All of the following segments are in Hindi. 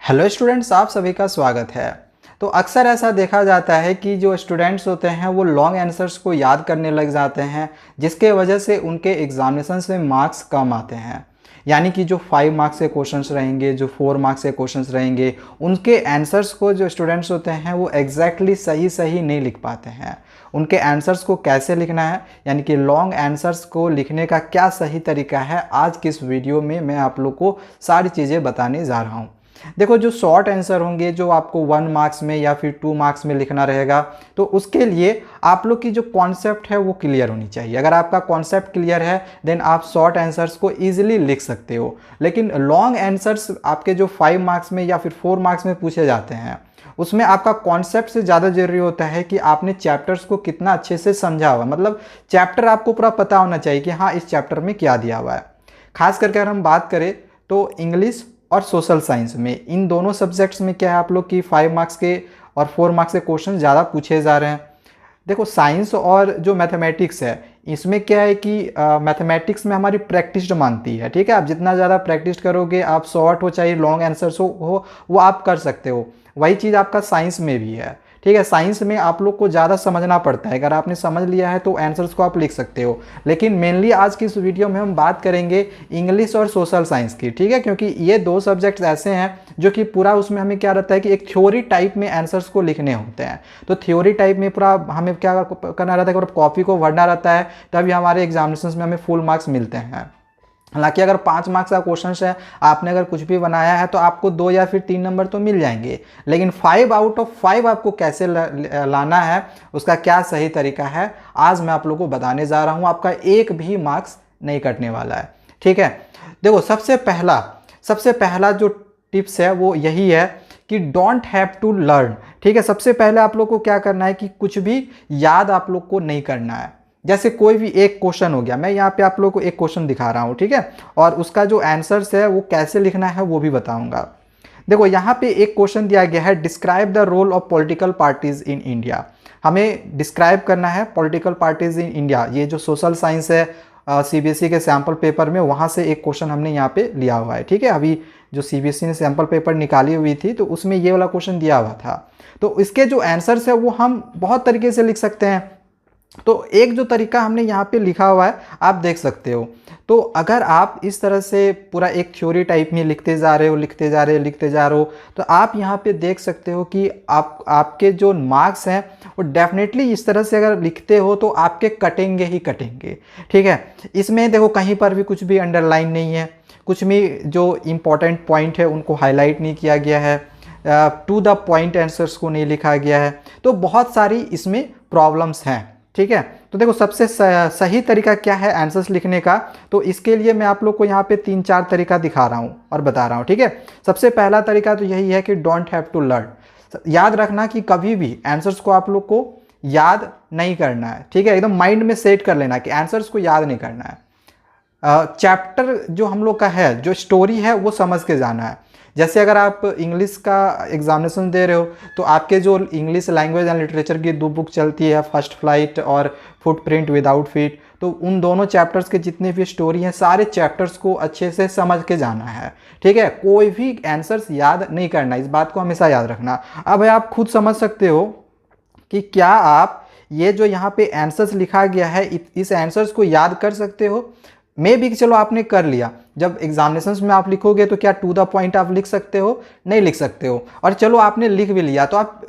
हेलो स्टूडेंट्स, आप सभी का स्वागत है। तो अक्सर ऐसा देखा जाता है कि जो स्टूडेंट्स होते हैं वो लॉन्ग आंसर्स को याद करने लग जाते हैं, जिसके वजह से उनके एग्जामिनेशंस में मार्क्स कम आते हैं। यानी कि जो 5 मार्क्स के क्वेश्चंस रहेंगे, जो 4 मार्क्स के क्वेश्चंस रहेंगे, उनके आंसर्स को जो स्टूडेंट्स होते हैं वो एग्जैक्टली सही नहीं लिख पाते हैं। उनके आंसर्स को कैसे लिखना है, यानी कि लॉन्ग आंसर्स को लिखने का क्या सही तरीका है, आज की इस वीडियो में मैं आप लोग को सारी चीज़ें बताने जा रहा हूँ। देखो, जो शॉर्ट आंसर होंगे जो आपको 1 मार्क्स में या फिर 2 मार्क्स में लिखना रहेगा, तो उसके लिए आप लोग की जो कॉन्सेप्ट है वो क्लियर होनी चाहिए। अगर आपका कॉन्सेप्ट क्लियर है देन आप शॉर्ट आंसर्स को ईजिली लिख सकते हो। लेकिन लॉन्ग आंसर्स आपके जो 5 मार्क्स में या फिर 4 मार्क्स में पूछे जाते हैं, उसमें आपका कॉन्सेप्ट से ज़्यादा जरूरी होता है कि आपने चैप्टर्स को कितना अच्छे से समझा हुआ। मतलब चैप्टर आपको पूरा पता होना चाहिए कि हाँ, इस चैप्टर में क्या दिया हुआ है। खास करके अगर हम बात करें तो इंग्लिश और सोशल साइंस में, इन दोनों सब्जेक्ट्स में क्या है, आप लोग की 5 मार्क्स के और 4 मार्क्स के क्वेश्चन ज़्यादा पूछे जा रहे हैं। देखो, साइंस और जो मैथमेटिक्स है, इसमें क्या है कि मैथमेटिक्स में हमारी प्रैक्टिस मांगती है। ठीक है, आप जितना ज़्यादा प्रैक्टिस करोगे, आप शॉर्ट हो चाहे लॉन्ग आंसर्स हो वो आप कर सकते हो। वही चीज़ आपका साइंस में भी है। ठीक है, साइंस में आप लोग को ज़्यादा समझना पड़ता है। अगर आपने समझ लिया है तो आंसर्स को आप लिख सकते हो। लेकिन मेनली आज की इस वीडियो में हम बात करेंगे इंग्लिश और सोशल साइंस की। ठीक है, क्योंकि ये दो सब्जेक्ट्स ऐसे हैं जो कि पूरा उसमें हमें क्या रहता है कि एक थ्योरी टाइप में आंसर्स को लिखने होते हैं। तो थ्योरी टाइप में पूरा हमें क्या करना रहता है कि कॉपी को भरना रहता है, तभी हमारे एग्जामिनेशन में हमें फुल मार्क्स मिलते हैं। हालांकि अगर 5 मार्क्स का क्वेश्चन है, आपने अगर कुछ भी बनाया है तो आपको 2 या फिर 3 नंबर तो मिल जाएंगे। लेकिन 5 आउट ऑफ 5 आपको कैसे लाना है, उसका क्या सही तरीका है, आज मैं आप लोगों को बताने जा रहा हूं। आपका एक भी मार्क्स नहीं कटने वाला है। ठीक है, देखो, सबसे पहला जो टिप्स है वो यही है कि डोंट हैव टू लर्न। ठीक है, सबसे पहले आप लोग को क्या करना है कि कुछ भी याद आप लोग को नहीं करना है। जैसे कोई भी एक क्वेश्चन हो गया, मैं यहाँ पे आप लोगों को एक क्वेश्चन दिखा रहा हूँ। ठीक है, और उसका जो आंसर्स है वो कैसे लिखना है वो भी बताऊंगा। देखो, यहाँ पे एक क्वेश्चन दिया गया है, describe the role of political parties in India. हमें डिस्क्राइब करना है पॉलिटिकल पार्टीज इन इंडिया। ये जो सोशल साइंस है, सीबीएसई के सैम्पल पेपर में, वहाँ से एक क्वेश्चन हमने यहाँ पे लिया हुआ है। ठीक है, अभी जो सीबीएसई ने सैम्पल पेपर निकाली हुई थी तो उसमें ये वाला क्वेश्चन दिया हुआ था। तो इसके जो आंसर्स है वो हम बहुत तरीके से लिख सकते हैं। तो एक जो तरीका हमने यहाँ पे लिखा हुआ है आप देख सकते हो। तो अगर आप इस तरह से पूरा एक थ्योरी टाइप में लिखते जा रहे हो तो आप यहाँ पे देख सकते हो कि आपके जो मार्क्स हैं वो डेफिनेटली इस तरह से अगर लिखते हो तो आपके कटेंगे ही कटेंगे। ठीक है, इसमें देखो कहीं पर भी कुछ भी अंडरलाइन नहीं है, कुछ भी जो इम्पोर्टेंट पॉइंट है उनको हाईलाइट नहीं किया गया है, टू द पॉइंट आंसर्स को नहीं लिखा गया है। तो बहुत सारी इसमें प्रॉब्लम्स हैं। ठीक है, तो देखो सबसे सही तरीका क्या है आंसर्स लिखने का, तो इसके लिए मैं आप लोग को यहाँ पे 3-4 तरीका दिखा रहा हूँ और बता रहा हूँ। ठीक है, सबसे पहला तरीका तो यही है कि डोंट हैव टू लर्न। याद रखना कि कभी भी आंसर्स को आप लोग को याद नहीं करना है। ठीक है, एकदम माइंड में सेट कर लेना कि आंसर्स को याद नहीं करना है। चैप्टर जो हम लोग का है, जो स्टोरी है, वो समझ के जाना है। जैसे अगर आप इंग्लिश का एग्जामिनेशन दे रहे हो तो आपके जो इंग्लिश लैंग्वेज एंड लिटरेचर की 2 बुक चलती है, फर्स्ट फ्लाइट और फुटप्रिंट विदाउट फीट, तो उन दोनों चैप्टर्स के जितने भी स्टोरी हैं, सारे चैप्टर्स को अच्छे से समझ के जाना है। ठीक है, कोई भी आंसर्स याद नहीं करना, इस बात को हमेशा याद रखना। अब आप खुद समझ सकते हो कि क्या आप ये जो यहाँ पे आंसर्स लिखा गया है, इस आंसर्स को याद कर सकते हो। मे भी चलो आपने कर लिया, जब एग्जामिनेशंस में आप लिखोगे तो क्या टू द पॉइंट आप लिख सकते हो? नहीं लिख सकते हो। और चलो आपने लिख भी लिया तो आप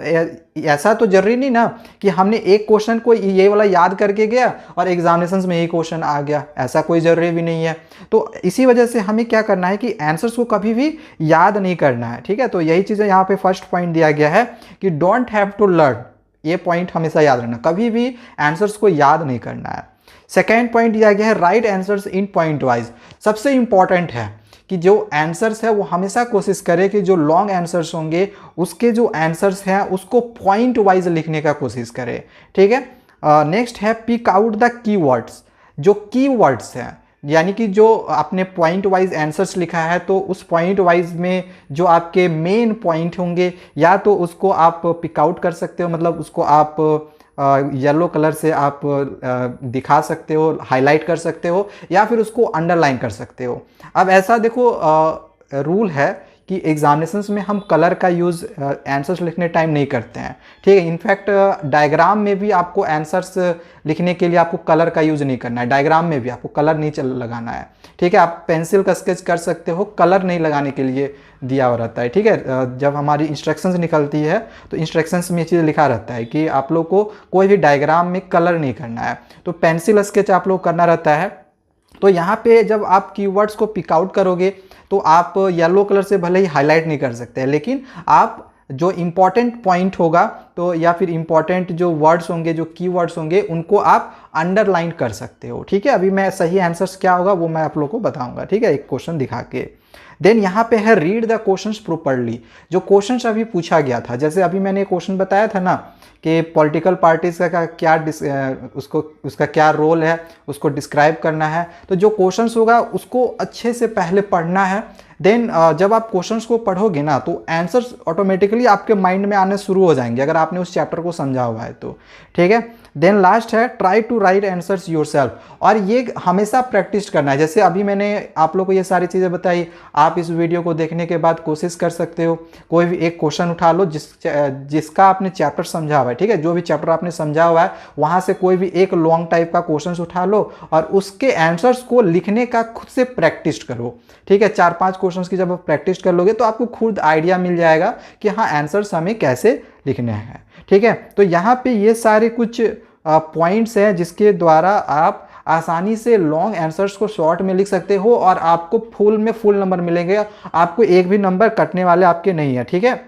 ऐसा तो जरूरी नहीं ना कि हमने एक क्वेश्चन को ये वाला याद करके गया और एग्जामिनेशंस में यही क्वेश्चन आ गया, ऐसा कोई ज़रूरी भी नहीं है। तो इसी वजह से हमें क्या करना है कि आंसर्स को कभी भी याद नहीं करना है। ठीक है, तो यही चीज़ें यहाँ पे फर्स्ट पॉइंट दिया गया है कि डोंट हैव टू लर्न। ये पॉइंट हमेशा याद रखना, कभी भी आंसर्स को याद नहीं करना है। सेकेंड पॉइंट दिया गया है, right answers in point wise. सबसे इंपॉर्टेंट है कि जो आंसर्स है वो हमेशा कोशिश करे कि जो लॉन्ग आंसर्स होंगे उसके जो आंसर्स हैं उसको पॉइंट वाइज लिखने का कोशिश करे। ठीक है, नेक्स्ट है पिक आउट द कीवर्ड्स। जो कीवर्ड्स हैं, यानी कि जो आपने पॉइंट वाइज आंसर्स लिखा है तो उस पॉइंट वाइज में जो आपके मेन पॉइंट होंगे या तो उसको आप पिक आउट कर सकते हो, मतलब उसको आप येलो कलर से आप दिखा सकते हो, हाईलाइट कर सकते हो, या फिर उसको अंडरलाइन कर सकते हो। अब ऐसा देखो रूल है कि एग्जामिनेशंस में हम कलर का यूज़ आंसर्स लिखने टाइम नहीं करते हैं, ठीक है। इनफैक्ट डायग्राम में भी आपको आंसर्स लिखने के लिए आपको कलर का यूज़ नहीं करना है, डायग्राम में भी आपको कलर नहीं लगाना है, ठीक है। आप पेंसिल का स्केच कर सकते हो, कलर नहीं लगाने के लिए दिया हुआ रहता है, ठीक है। जब हमारी इंस्ट्रक्शंस निकलती है तो इंस्ट्रक्शंस में ये चीज़ लिखा रहता है कि आप लोग को कोई भी डायग्राम में कलर नहीं करना है, तो पेंसिल स्केच आप लोग करना रहता है। तो यहाँ पे जब आप कीवर्ड्स को पिक आउट करोगे तो आप येलो कलर से भले ही हाईलाइट नहीं कर सकते हैं, लेकिन आप जो इम्पॉर्टेंट पॉइंट होगा तो या फिर इम्पॉर्टेंट जो वर्ड्स होंगे, जो कीवर्ड्स होंगे, उनको आप अंडरलाइन कर सकते हो, ठीक है। अभी मैं सही आंसर्स क्या होगा वो मैं आप लोगों को बताऊंगा, ठीक है, एक क्वेश्चन दिखा के। देन यहाँ पे है रीड द क्वेश्चंस प्रॉपर्ली। जो क्वेश्चंस अभी पूछा गया था, जैसे अभी मैंने क्वेश्चन बताया था ना कि पॉलिटिकल पार्टीज का क्या उसका क्या रोल है, उसको डिस्क्राइब करना है। तो जो क्वेश्चंस होगा उसको अच्छे से पहले पढ़ना है। देन जब आप क्वेश्चंस को पढ़ोगे ना तो आंसर्स ऑटोमेटिकली आपके माइंड में आने शुरू हो जाएंगे, अगर आपने उस चैप्टर को समझा हुआ है तो, ठीक है। देन लास्ट है try to write answers yourself, और ये हमेशा प्रैक्टिस करना है। जैसे अभी मैंने आप लोग को ये सारी चीज़ें बताई, आप इस वीडियो को देखने के बाद कोशिश कर सकते हो, कोई भी एक क्वेश्चन उठा लो जिसका आपने चैप्टर समझा हुआ है, ठीक है, जो भी चैप्टर आपने समझा हुआ है वहाँ से कोई भी एक लॉन्ग टाइप का क्वेश्चन उठा लो और उसके आंसर्स को लिखने का खुद से प्रैक्टिस करो, ठीक है। 4-5 क्वेश्चंस की जब आप प्रैक्टिस कर लोगे तो आपको खुद आइडिया मिल जाएगा कि हाँ आंसर्स हमें कैसे लिखने हैं, ठीक है। तो यहाँ पे ये सारे कुछ पॉइंट्स हैं जिसके द्वारा आप आसानी से लॉन्ग आंसर्स को शॉर्ट में लिख सकते हो और आपको फुल नंबर मिलेंगे, आपको एक भी नंबर कटने वाले आपके नहीं है, ठीक है।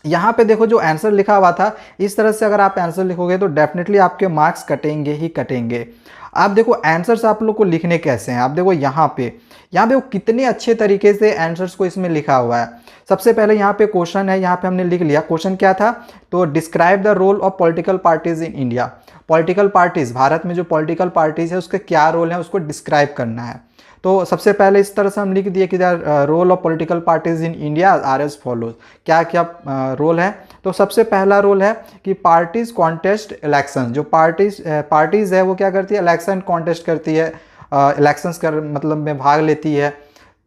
यहाँ पे देखो जो आंसर लिखा हुआ था, इस तरह से अगर आप आंसर लिखोगे तो डेफिनेटली आपके मार्क्स कटेंगे ही कटेंगे। आप देखो आंसर्स आप लोग को लिखने कैसे हैं, आप देखो यहाँ पे वो कितने अच्छे तरीके से आंसर्स को इसमें लिखा हुआ है। सबसे पहले यहाँ पे क्वेश्चन है, यहाँ पे हमने लिख लिया। क्वेश्चन क्या था, तो describe the role of political parties in India. Political parties, Bharat में जो पॉलिटिकल पार्टीज है उसके क्या रोल है उसको डिस्क्राइब करना है। तो सबसे पहले इस तरह से हम लिख दिए कि the role of political parties in India are as follows. क्या क्या रोल है, तो सबसे पहला रोल है कि पार्टीज कॉन्टेस्ट इलेक्शन। जो पार्टीज है वो क्या करती है, इलेक्शन कॉन्टेस्ट करती है, इलेक्शंस कर मतलब में भाग लेती है।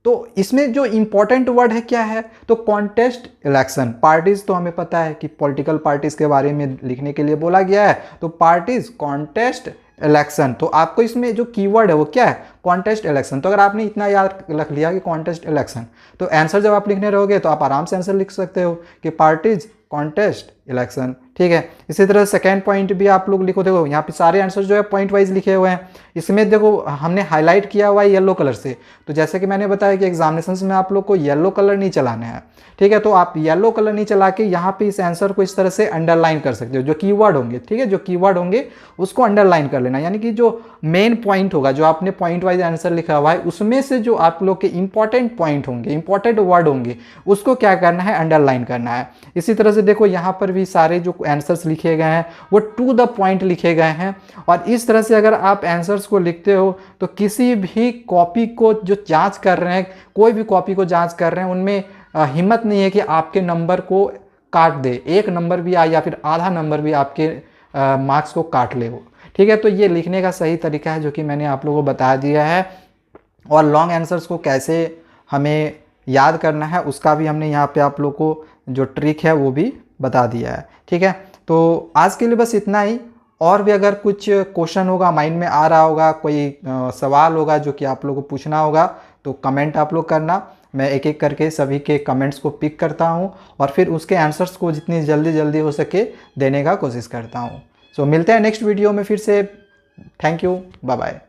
तो इसमें जो इंपॉर्टेंट वर्ड है क्या है, तो कॉन्टेस्ट इलेक्शन। पार्टीज तो हमें पता है कि पॉलिटिकल पार्टीज के बारे में लिखने के लिए बोला गया है, तो पार्टीज कॉन्टेस्ट इलेक्शन। तो आपको इसमें जो कीवर्ड है वो क्या है, कॉन्टेस्ट इलेक्शन। तो अगर आपने इतना याद रख लिया कि कॉन्टेस्ट इलेक्शन, तो आंसर जब आप लिखने रहोगे तो आप आराम से आंसर लिख सकते हो कि पार्टीज कॉन्टेस्ट इलेक्शन, ठीक है। इसी तरह सेकंड पॉइंट भी आप लोग लिखो, देखो यहाँ पे सारे आंसर जो है पॉइंट वाइज लिखे हुए हैं। इसमें देखो हमने हाईलाइट किया हुआ है येलो कलर से, तो जैसे कि मैंने बताया कि एग्जामिनेशंस में आप लोग को येलो कलर नहीं चलाना है, ठीक है। तो आप येलो कलर नहीं चला के यहाँ पे इस आंसर को इस तरह से अंडरलाइन कर सकते हो, जो कीवर्ड होंगे, ठीक है, जो कीवर्ड होंगे उसको अंडरलाइन कर लेना। यानी कि जो मेन पॉइंट होगा, जो आपने पॉइंट वाइज आंसर लिखा हुआ है, उसमें से जो आप लोग के इंपॉर्टेंट पॉइंट होंगे, इंपॉर्टेंट वर्ड होंगे, उसको क्या करना है, अंडरलाइन करना है। इसी तरह से देखो यहाँ पर भी सारे जो आंसर्स लिखे गए हैं वो टू द पॉइंट लिखे गए हैं। और इस तरह से अगर आप आंसर्स को लिखते हो तो किसी भी कॉपी को जो जांच कर रहे हैं, कोई भी कॉपी को जांच कर रहे हैं, उनमें हिम्मत नहीं है कि आपके नंबर को काट दे, एक नंबर भी आए या फिर आधा नंबर भी आपके मार्क्स को काट ले वो, ठीक है। तो ये लिखने का सही तरीका है जो कि मैंने आप लोगों को बता दिया है। और लॉन्ग आंसर्स को कैसे हमें याद करना है उसका भी हमने यहाँ पे आप लोग को जो ट्रिक है वो भी बता दिया है, ठीक है। तो आज के लिए बस इतना ही। और भी अगर कुछ क्वेश्चन होगा, माइंड में आ रहा होगा, कोई सवाल होगा जो कि आप लोग को पूछना होगा, तो कमेंट आप लोग करना। मैं एक एक करके सभी के कमेंट्स को पिक करता हूँ और फिर उसके आंसर्स को जितनी जल्दी हो सके देने का कोशिश करता हूँ। सो मिलते हैं नेक्स्ट वीडियो में फिर से। Thank you, bye bye.